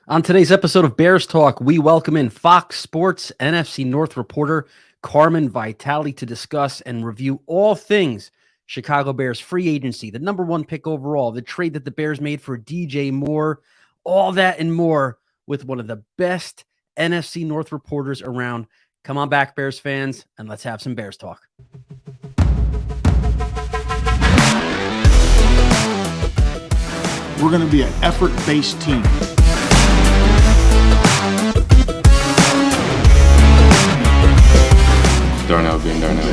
On today's episode of Bears Talk, we welcome in Fox Sports NFC North reporter Carmen Vitali to discuss and review all things Chicago Bears free agency, the number one pick overall, the trade that the Bears made for DJ Moore, all that and more with one of the best NFC North reporters around. Come on back, Bears fans, and let's have some Bears Talk. We're going to be an effort-based team. Darnell being Darnell.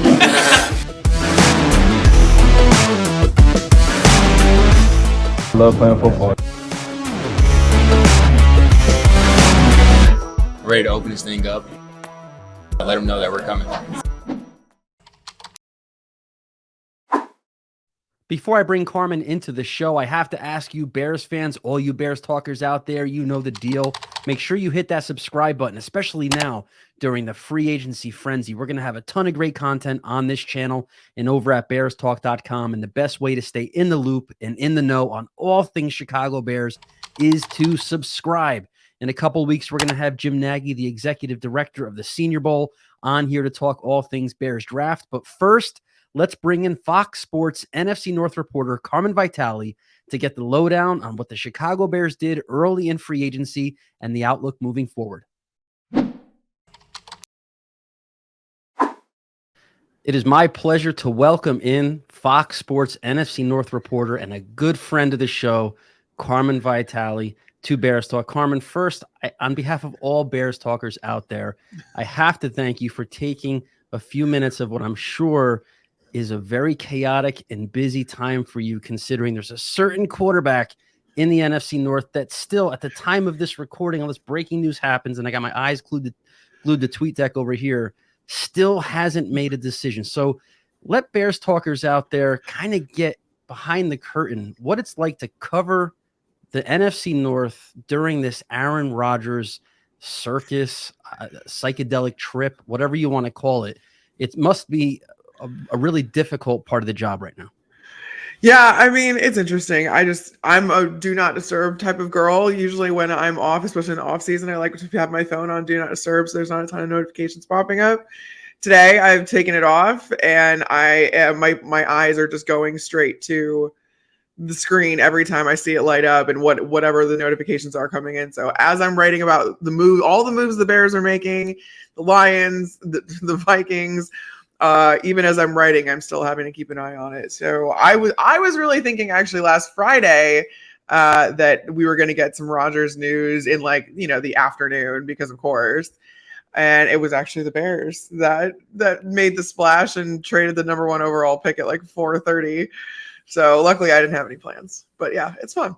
I love playing football. Ready to open this thing up. Let them know that we're coming. Before I bring Carmen into the show, I have to ask you, Bears fans, all you Bears talkers out there, you know the deal. Make sure you hit that subscribe button, especially now during the free agency frenzy. We're going to have a ton of great content on this channel and over at bearstalk.com. And the best way to stay in the loop and in the know on all things Chicago Bears is to subscribe. In a couple of weeks, we're going to have Jim Nagy, the executive director of the Senior Bowl, on here to talk all things Bears draft. But first, let's bring in Fox Sports NFC North reporter Carmen Vitali to get the lowdown on what the Chicago Bears did early in free agency and the outlook moving forward. It is my pleasure to welcome in Fox Sports NFC North reporter and a good friend of the show, Carmen Vitali, to Bears Talk. Carmen, first, on behalf of all Bears talkers out there, I have to thank you for taking a few minutes of what I'm sure is a very chaotic and busy time for you, considering there's a certain quarterback in the NFC North that still, at the time of this recording, all this breaking news happens, and I got my eyes glued to tweet deck over here, still hasn't made a decision. So let Bears talkers out there kind of get behind the curtain, what it's like to cover the NFC North during this Aaron Rodgers circus, psychedelic trip, whatever you want to call it. It must be a really difficult part of the job right now. Yeah, I mean, it's interesting. I'm a do not disturb type of girl. Usually when I'm off, especially in the off season, I like to have my phone on do not disturb so there's not a ton of notifications popping up. Today, I've taken it off and my eyes are just going straight to the screen every time I see it light up and whatever the notifications are coming in. So as I'm writing about all the moves the Bears are making, the Lions, the Vikings, even as I'm writing, I'm still having to keep an eye on it. So I was really thinking actually last Friday that we were going to get some Rodgers news in the afternoon because of course, and it was actually the Bears that made the splash and traded the number one overall pick at 4:30. So luckily I didn't have any plans, but yeah, it's fun.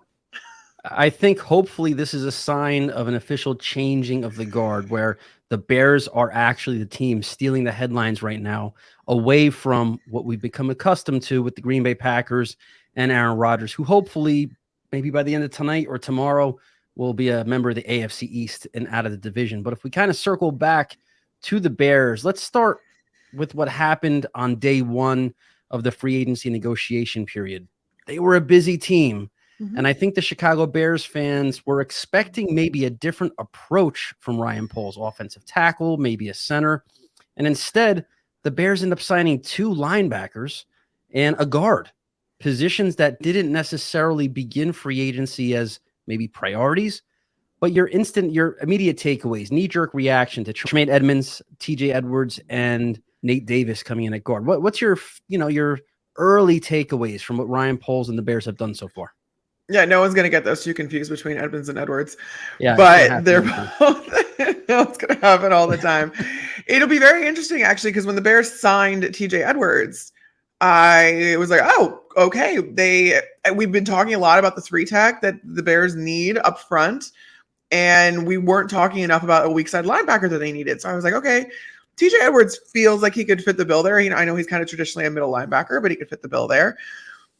I think hopefully this is a sign of an official changing of the guard where the Bears are actually the team stealing the headlines right now away from what we've become accustomed to with the Green Bay Packers and Aaron Rodgers, who hopefully maybe by the end of tonight or tomorrow will be a member of the AFC East and out of the division. But if we kind of circle back to the Bears, let's start with what happened on day one of the free agency negotiation period. They were a busy team. And I think the Chicago Bears fans were expecting maybe a different approach from Ryan Poles, offensive tackle, maybe a center. And instead, the Bears end up signing two linebackers and a guard, positions that didn't necessarily begin free agency as maybe priorities, but your immediate takeaways, knee-jerk reaction to Tremaine Edmunds, TJ Edwards, and Nate Davis coming in at guard. What's your early takeaways from what Ryan Poles and the Bears have done so far? Yeah, no one's going to get those two confused between Edmunds and Edwards. Yeah, but they're both, it's going to happen all the time. It'll be very interesting, actually, because when the Bears signed TJ Edwards, I was like, oh, okay. We've been talking a lot about the 3-tech that the Bears need up front, and we weren't talking enough about a weak side linebacker that they needed. So I was like, okay, TJ Edwards feels like he could fit the bill there. I know he's kind of traditionally a middle linebacker, but he could fit the bill there.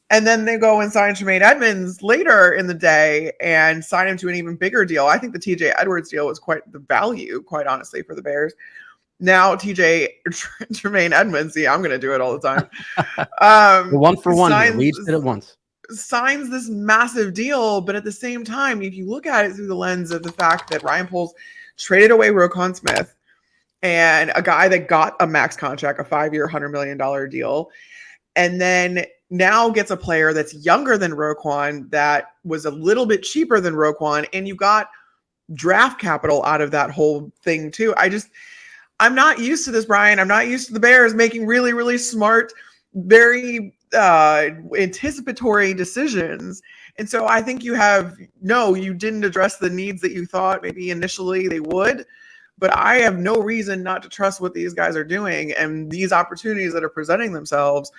And then they go and sign Tremaine Edmunds later in the day and sign him to an even bigger deal. I think the TJ Edwards deal was quite the value, quite honestly, for the Bears. Now Tremaine Edmunds, I'm going to do it all the time. One for one, we each did it once. signs this massive deal, but at the same time, if you look at it through the lens of the fact that Ryan Poles traded away Roquan Smith and a guy that got a max contract, a 5-year, $100 million deal, and then now gets a player that's younger than Roquan that was a little bit cheaper than Roquan, and you got draft capital out of that whole thing too. I'm not used to this, Brian. I'm not used to the Bears making really, really smart, very anticipatory decisions. And so I think you didn't address the needs that you thought maybe initially they would, but I have no reason not to trust what these guys are doing. And these opportunities that are presenting themselves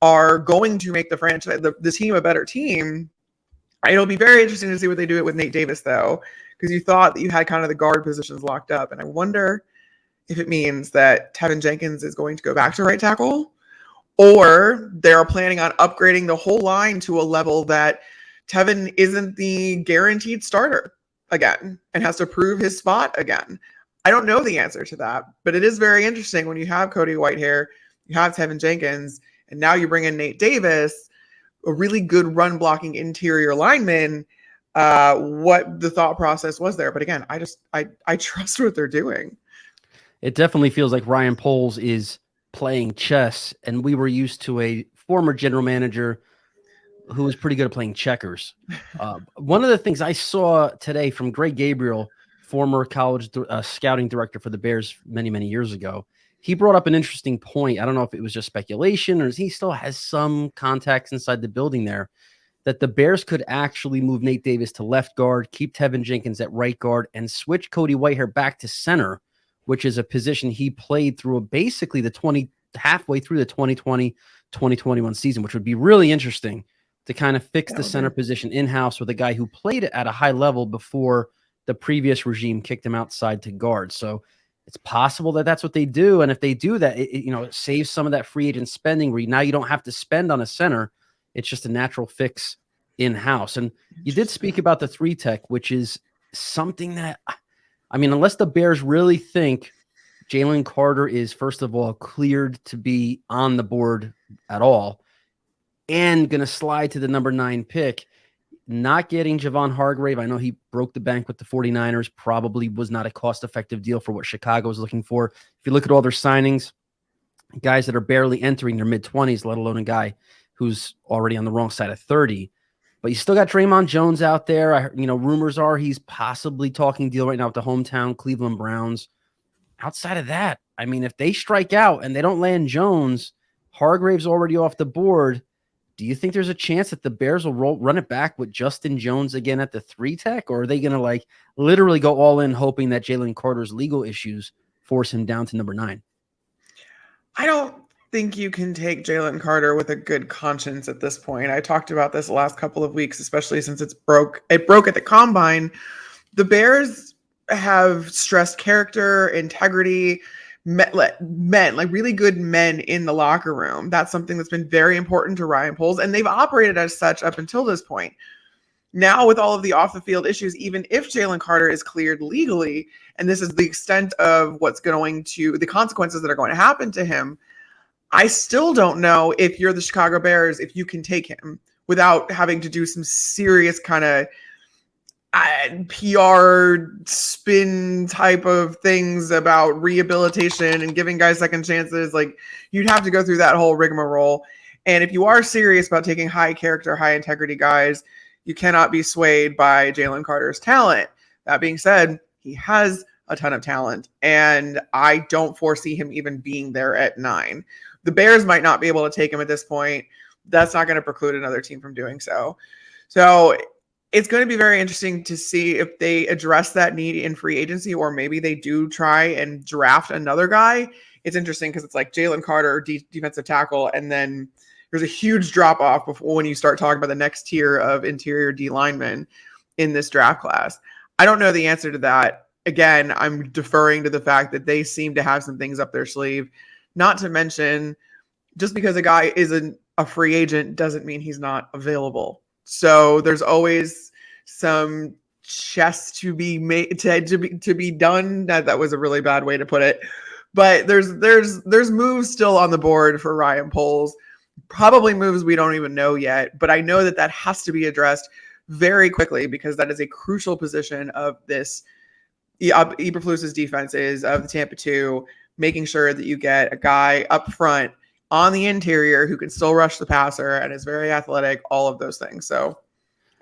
are going to make the franchise, the team, a better team. It'll be very interesting to see what they do it with Nate Davis, though, because you thought that you had kind of the guard positions locked up. And I wonder if it means that Tevin Jenkins is going to go back to right tackle, or they're planning on upgrading the whole line to a level that Tevin isn't the guaranteed starter again and has to prove his spot again. I don't know the answer to that, but it is very interesting when you have Cody Whitehair, you have Tevin Jenkins, and now you bring in Nate Davis, a really good run blocking interior lineman, what the thought process was there. But again, I trust what they're doing. It definitely feels like Ryan Poles is playing chess, and we were used to a former general manager who was pretty good at playing checkers. One of the things I saw today from Greg Gabriel, former college scouting director for the Bears many, many years ago, he brought up an interesting point. I don't know if it was just speculation or he still has some contacts inside the building there, that the Bears could actually move Nate Davis to left guard, keep Tevin Jenkins at right guard, and switch Cody Whitehair back to center, which is a position he played through basically halfway through the 2020-2021 season, which would be really interesting to kind of fix the center position in-house with a guy who played at a high level before the previous regime kicked him outside to guard. So it's possible that that's what they do. And if they do that, it saves some of that free agent spending where now you don't have to spend on a center. It's just a natural fix in-house. And you did speak about the 3-tech, which is something that, unless the Bears really think Jalen Carter is, first of all, cleared to be on the board at all and going to slide to the number 9 pick, not getting Javon Hargrave. I know he broke the bank with the 49ers, probably was not a cost-effective deal for what Chicago was looking for. If you look at all their signings, guys that are barely entering their mid-20s, let alone a guy who's already on the wrong side of 30. But you still got Draymond Jones out there. Rumors are he's possibly talking deal right now with the hometown Cleveland Browns. Outside of that, if they strike out and they don't land Jones, Hargrave's already off the board. Do you think there's a chance that the Bears will run it back with Justin Jones again at the 3-tech, or are they going to literally go all in hoping that Jalen Carter's legal issues force him down to number 9? I don't think you can take Jalen Carter with a good conscience at this point. I talked about this the last couple of weeks, especially since it broke at the combine. The Bears have stressed character, integrity, men, really good men in the locker room. That's something that's been very important to Ryan Poles, and they've operated as such up until this point. Now, with all of the off the field issues, even if Jalen Carter is cleared legally, and this is the extent of the consequences that are going to happen to him, I still don't know if you're the Chicago Bears, if you can take him without having to do some serious kind of PR spin type of things about rehabilitation and giving guys second chances. You'd have to go through that whole rigmarole. And if you are serious about taking high character, high integrity guys, you cannot be swayed by Jalen Carter's talent. That being said, he has a ton of talent, and I don't foresee him even being there at 9. The Bears might not be able to take him at this point. That's not going to preclude another team from doing so. So it's going to be very interesting to see if they address that need in free agency, or maybe they do try and draft another guy. It's interesting because it's like Jalen Carter, defensive tackle, and then there's a huge drop off before when you start talking about the next tier of interior D linemen in this draft class. I don't know the answer to that. Again, I'm deferring to the fact that they seem to have some things up their sleeve. Not to mention, just because a guy isn't a free agent doesn't mean he's not available. So there's always some chess to be made to be done. That was a really bad way to put it, but there's moves still on the board for Ryan Poles. Probably moves we don't even know yet, but I know that has to be addressed very quickly because that is a crucial position of this Eberflus's defenses of the Tampa 2, making sure that you get a guy up front on the interior who can still rush the passer and is very athletic, all of those things. So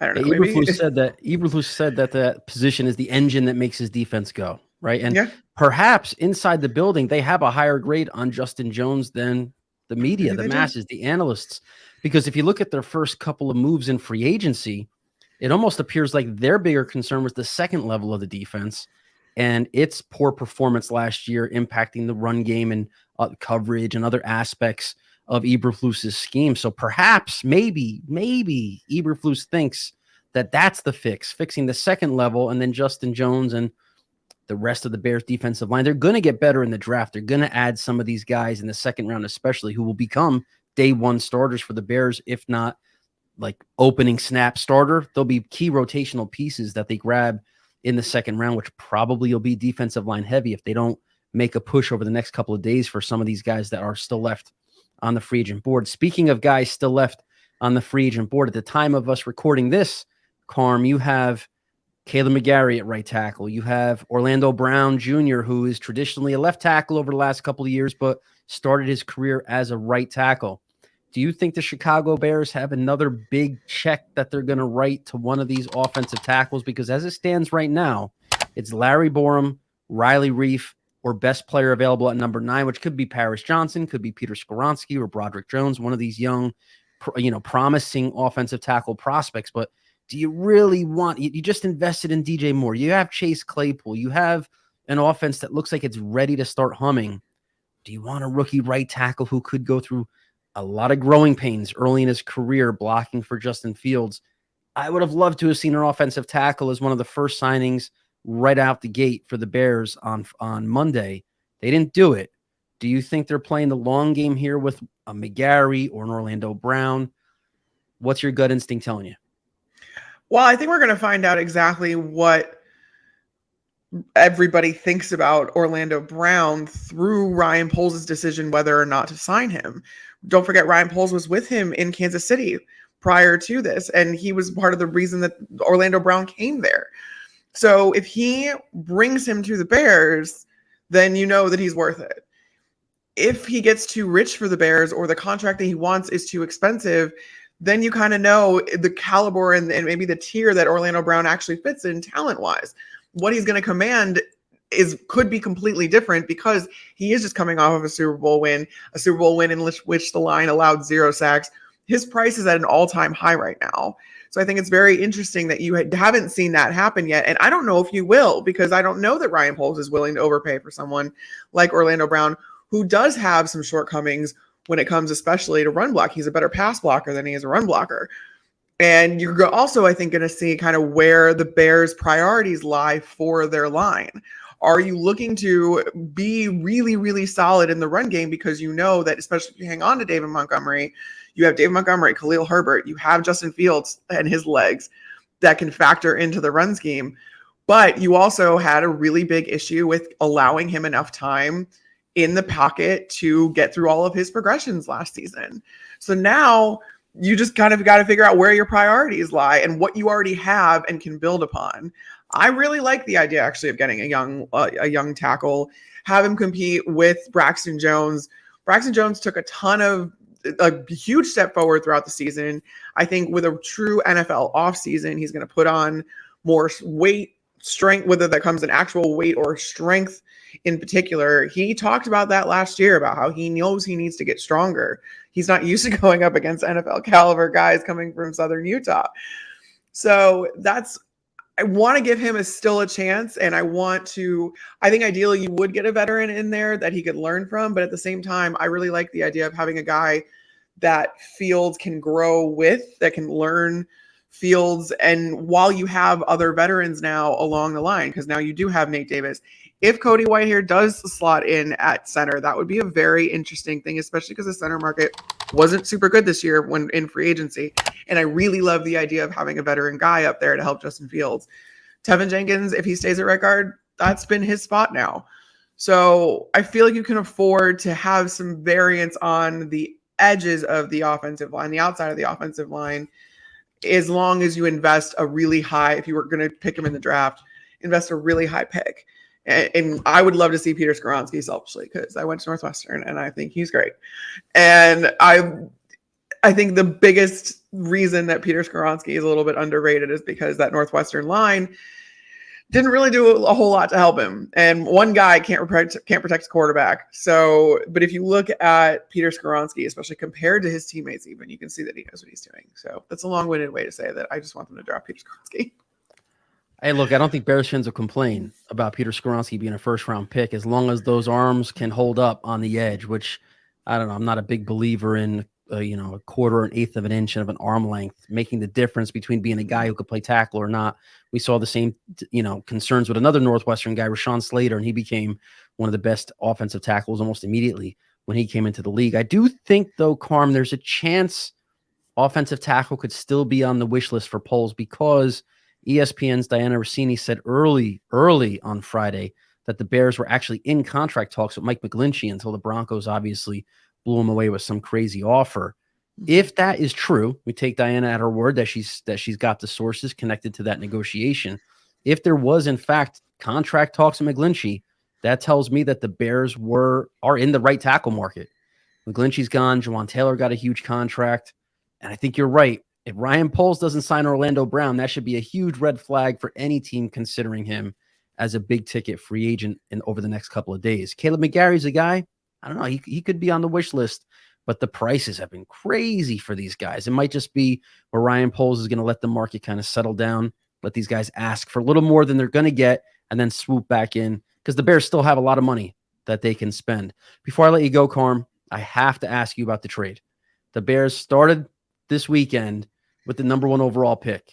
I don't know. Yeah, Maybe Eberflus said that that position is the engine that makes his defense go, right? And yeah, perhaps inside the building, they have a higher grade on Justin Jones than the media, maybe the they do. masses, the analysts. Because if you look at their first couple of moves in free agency, it almost appears like their bigger concern was the second level of the defense and its poor performance last year impacting the run game and coverage and other aspects of Eberflus's scheme. So perhaps, maybe Eberflus thinks that that's the fixing the second level, and then Justin Jones and the rest of the Bears defensive line, they're going to get better in the draft. They're going to add some of these guys in the second round, especially who will become day one starters for the Bears, if not like opening snap starter. There'll be key rotational pieces that they grab in the second round, which probably will be defensive line heavy if they don't make a push over the next couple of days for some of these guys that are still left on the free agent board. Speaking of guys still left on the free agent board, at the time of us recording this, Carm, you have Caleb McGarry at right tackle. You have Orlando Brown Jr., who is traditionally a left tackle over the last couple of years, but started his career as a right tackle. Do you think the Chicago Bears have another big check that they're going to write to one of these offensive tackles? Because as it stands right now, it's Larry Borum, Riley Reif, or best player available at number 9, which could be Paris Johnson, could be Peter Skoronski or Broderick Jones, one of these young, promising offensive tackle prospects. But do you really want – you just invested in DJ Moore. You have Chase Claypool. You have an offense that looks like it's ready to start humming. Do you want a rookie right tackle who could go through a lot of growing pains early in his career blocking for Justin Fields? I would have loved to have seen an offensive tackle as one of the first signings right out the gate for the Bears on Monday. They didn't do it. Do you think they're playing the long game here with a McGarry or an Orlando Brown? What's your gut instinct telling you? Well, I think we're going to find out exactly what everybody thinks about Orlando Brown through Ryan Poles' decision whether or not to sign him. Don't forget, Ryan Poles was with him in Kansas City prior to this, and he was part of the reason that Orlando Brown came there. So if he brings him to the Bears, then you know that he's worth it. If he gets too rich for the Bears or the contract that he wants is too expensive, then you kind of know the caliber and maybe the tier that Orlando Brown actually fits in talent-wise. What he's going to command could be completely different because he is just coming off of a Super Bowl win in which the line allowed 0 sacks. His price is at an all-time high right now. So I think it's very interesting that you haven't seen that happen yet. And I don't know if you will, because I don't know that Ryan Poles is willing to overpay for someone like Orlando Brown, who does have some shortcomings when it comes especially to run block. He's a better pass blocker than he is a run blocker. And you're also, I think, going to see kind of where the Bears' priorities lie for their line. Are you looking to be really, really solid in the run game because you know that, especially if you hang on to David Montgomery, you have David Montgomery, Khalil Herbert, you have Justin Fields and his legs that can factor into the run scheme. But you also had a really big issue with allowing him enough time in the pocket to get through all of his progressions last season. So now you just kind of got to figure out where your priorities lie and what you already have and can build upon. I really like the idea actually of getting a young tackle, have him compete with Braxton Jones. Braxton Jones took a huge step forward throughout the season. I think with a true NFL offseason, he's going to put on more weight, strength, whether that comes in actual weight or strength in particular. He talked about that last year, about how he knows he needs to get stronger. He's not used to going up against NFL caliber guys coming from Southern Utah. So I want to give him still a chance. And I think ideally you would get a veteran in there that he could learn from. But at the same time, I really like the idea of having a guy that Fields can grow with, that can learn Fields. And while you have other veterans now along the line, because now you do have Nate Davis, if Cody Whitehair does slot in at center, that would be a very interesting thing, especially because the center market wasn't super good this year when in free agency. And I really love the idea of having a veteran guy up there to help Justin Fields. Tevin Jenkins, if he stays at right guard, that's been his spot now. So I feel like you can afford to have some variance on the edges of the offensive line, the outside of the offensive line, as long as you invest a really high, if you were going to pick him in the draft, invest a really high pick. And I would love to see Peter Skoronski selfishly, because I went to Northwestern and I think he's great. And I think the biggest reason that Peter Skoronski is a little bit underrated is because that Northwestern line didn't really do a whole lot to help him. And one guy can't protect a quarterback. So, but if you look at Peter Skoronski, especially compared to his teammates, even, you can see that he knows what he's doing. So that's a long-winded way to say that I just want them to draft Peter Skoronski. Hey, look, I don't think Bears fans will complain about Peter Skoronski being a first-round pick as long as those arms can hold up on the edge, which, I don't know, I'm not a big believer in, a quarter, an eighth of an inch of an arm length making the difference between being a guy who could play tackle or not. We saw the same, concerns with another Northwestern guy, Rashawn Slater, and he became one of the best offensive tackles almost immediately when he came into the league. I do think, though, Carm, there's a chance offensive tackle could still be on the wish list for polls, because ESPN's Diana Rossini said early on Friday that the Bears were actually in contract talks with Mike McGlinchey until the Broncos obviously blew him away with some crazy offer. If that is true, we take Diana at her word that she's got the sources connected to that negotiation. If there was, in fact, contract talks with McGlinchey, that tells me that the Bears are in the right tackle market. McGlinchey's gone. Juwan Taylor got a huge contract. And I think you're right. If Ryan Poles doesn't sign Orlando Brown, that should be a huge red flag for any team considering him as a big ticket free agent over the next couple of days. Caleb McGarry's a guy. I don't know. He could be on the wish list, but the prices have been crazy for these guys. It might just be where Ryan Poles is going to let the market kind of settle down, let these guys ask for a little more than they're going to get, and then swoop back in, because the Bears still have a lot of money that they can spend. Before I let you go, Carm, I have to ask you about the trade. The Bears started this weekend with the number 1 overall pick.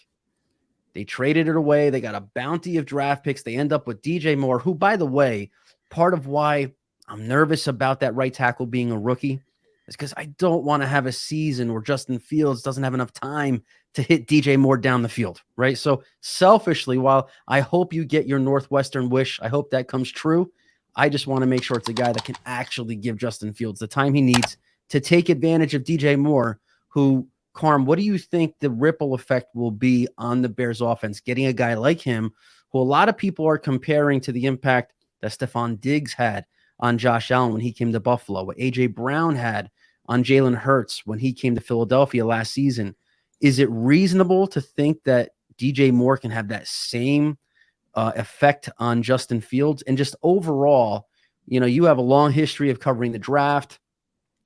They traded it away. They got a bounty of draft picks. They end up with DJ Moore, who, by the way, part of why I'm nervous about that right tackle being a rookie is because I don't want to have a season where Justin Fields doesn't have enough time to hit DJ Moore down the field, right? So selfishly, while I hope you get your Northwestern wish, I hope that comes true, I just want to make sure it's a guy that can actually give Justin Fields the time he needs to take advantage of DJ Moore, who, Carm, what do you think the ripple effect will be on the Bears offense, getting a guy like him, who a lot of people are comparing to the impact that Stephon Diggs had on Josh Allen when he came to Buffalo, what A.J. Brown had on Jalen Hurts when he came to Philadelphia last season? Is it reasonable to think that DJ Moore can have that same effect on Justin Fields? And just overall, you have a long history of covering the draft.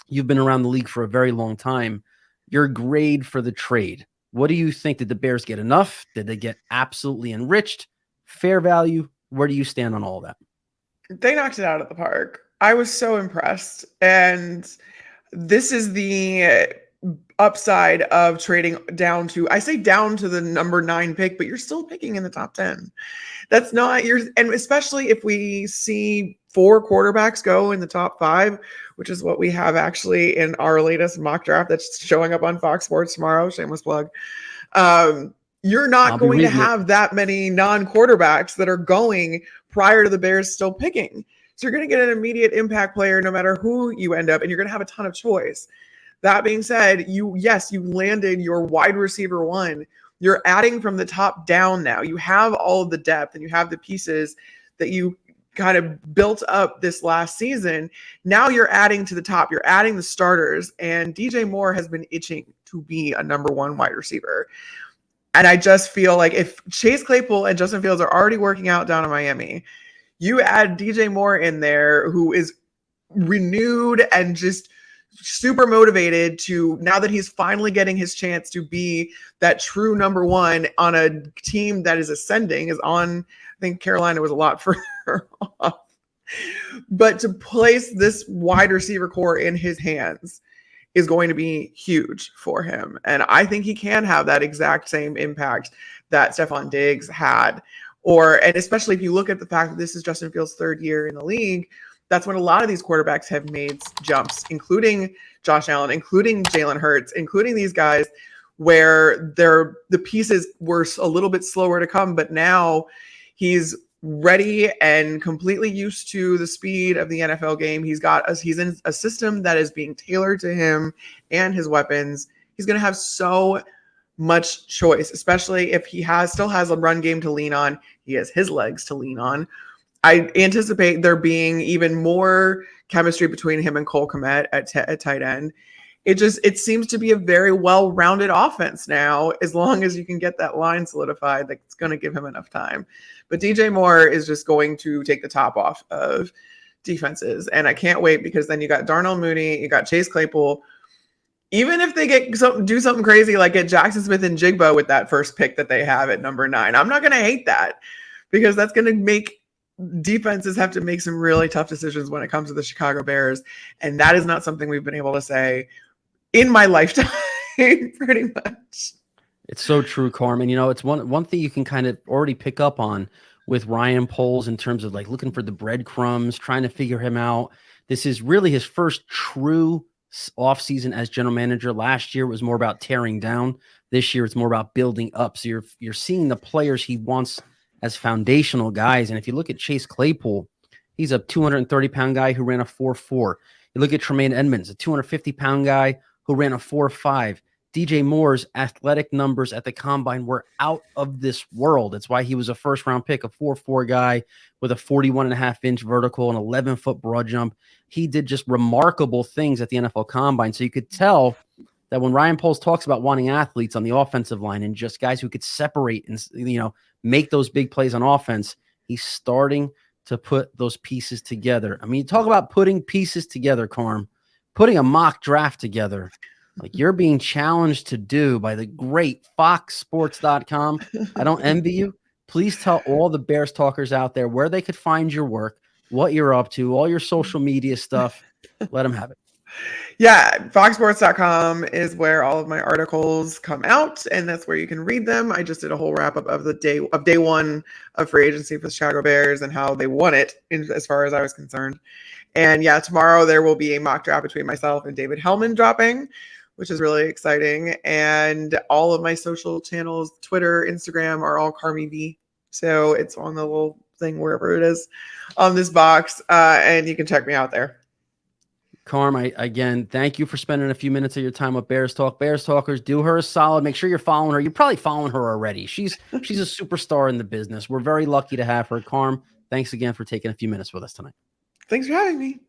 You've been around the league for a very long time. Your grade for the trade. What do you think? Did the Bears get enough? Did they get absolutely enriched? Fair value? Where do you stand on all that? They knocked it out of the park. I was so impressed. And this is the upside of trading down to the number 9 pick, but you're still picking in the top 10. That's not and especially if we see 4 quarterbacks go in the top 5, which is what we have actually in our latest mock draft that's showing up on Fox Sports tomorrow. Shameless plug. You're not going to have that many non-quarterbacks that are going prior to the Bears still picking. So you're going to get an immediate impact player no matter who you end up, and you're going to have a ton of choice. That being said, you landed your wide receiver 1. You're adding from the top down now. You have all of the depth and you have the pieces that you kind of built up this last season. Now you're adding to the top. You're adding the starters, and DJ Moore has been itching to be a number 1 wide receiver. And I just feel like if Chase Claypool and Justin Fields are already working out down in Miami, you add DJ Moore in there, who is renewed and just super motivated to, now that he's finally getting his chance to be that true number 1 on a team that is ascending, is on, I think Carolina was a lot further off. But to place this wide receiver core in his hands is going to be huge for him. And I think he can have that exact same impact that Stephon Diggs had. And especially if you look at the fact that this is Justin Fields' 3rd year in the league, that's when a lot of these quarterbacks have made jumps, including Josh Allen, including Jalen Hurts, including these guys where the pieces were a little bit slower to come, but now he's ready and completely used to the speed of the NFL game. He's in a system that is being tailored to him and his weapons. He's going to have so much choice, especially if he still has a run game to lean on. He has his legs to lean on. I anticipate there being even more chemistry between him and Cole Kmet at tight end. It seems to be a very well-rounded offense now, as long as you can get that line solidified. That's going to give him enough time. But DJ Moore is just going to take the top off of defenses, and I can't wait, because then you got Darnell Mooney, you got Chase Claypool. Even if they do something crazy like get Jackson Smith and Jigba with that first pick that they have at number 9, I'm not going to hate that, because that's going to make defenses have to make some really tough decisions when it comes to the Chicago Bears, and that is not something we've been able to say in my lifetime, pretty much. It's so true, Carmen. You know, it's one thing you can kind of already pick up on with Ryan Poles in terms of like looking for the breadcrumbs, trying to figure him out. This is really his first true offseason as general manager. Last year was more about tearing down. This year it's more about building up. So you're seeing the players he wants as foundational guys. And if you look at Chase Claypool, he's a 230-pound guy who ran a 4.4. You look at Tremaine Edmunds, a 250-pound guy who ran a 4.5. DJ Moore's athletic numbers at the combine were out of this world. That's why he was a first-round pick, a 4.4 guy with a 41.5-inch vertical and 11-foot broad jump. He did just remarkable things at the NFL combine. So you could tell that when Ryan Poles talks about wanting athletes on the offensive line and just guys who could separate and, you know, make those big plays on offense, he's starting to put those pieces together. I mean, you talk about putting pieces together, Carm, putting a mock draft together, like you're being challenged to do by the great foxsports.com. I don't envy you. Please tell all the Bears talkers out there where they could find your work, what you're up to, all your social media stuff. Let them have it. Yeah, foxsports.com is where all of my articles come out, and that's where you can read them. I just did a whole wrap up of day one of free agency for the Chicago Bears and how they won it, as far as I was concerned. And yeah, tomorrow there will be a mock draft between myself and David Hellman dropping, which is really exciting. And all of my social channels, Twitter, Instagram, are all Carmi V. So it's on the little thing wherever it is on this box, and you can check me out there. Carm, again, thank you for spending a few minutes of your time with Bears Talk. Bears Talkers, do her a solid. Make sure you're following her. You're probably following her already. She's a superstar in the business. We're very lucky to have her. Carm, thanks again for taking a few minutes with us tonight. Thanks for having me.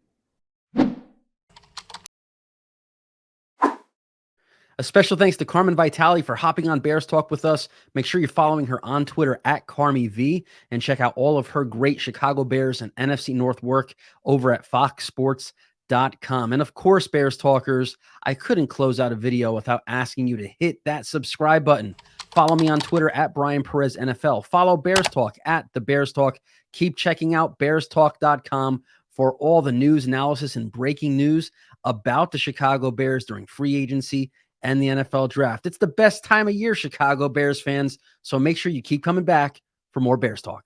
A special thanks to Carmen Vitali for hopping on Bears Talk with us. Make sure you're following her on Twitter at CarmiV and check out all of her great Chicago Bears and NFC North work over at foxsports.com. And of course, Bears Talkers, I couldn't close out a video without asking you to hit that subscribe button. Follow me on Twitter at Brian Perez NFL. Follow Bears Talk at The Bears Talk. Keep checking out bearstalk.com for all the news, analysis, and breaking news about the Chicago Bears during free agency and the NFL draft. It's the best time of year, Chicago Bears fans. So make sure you keep coming back for more Bears Talk.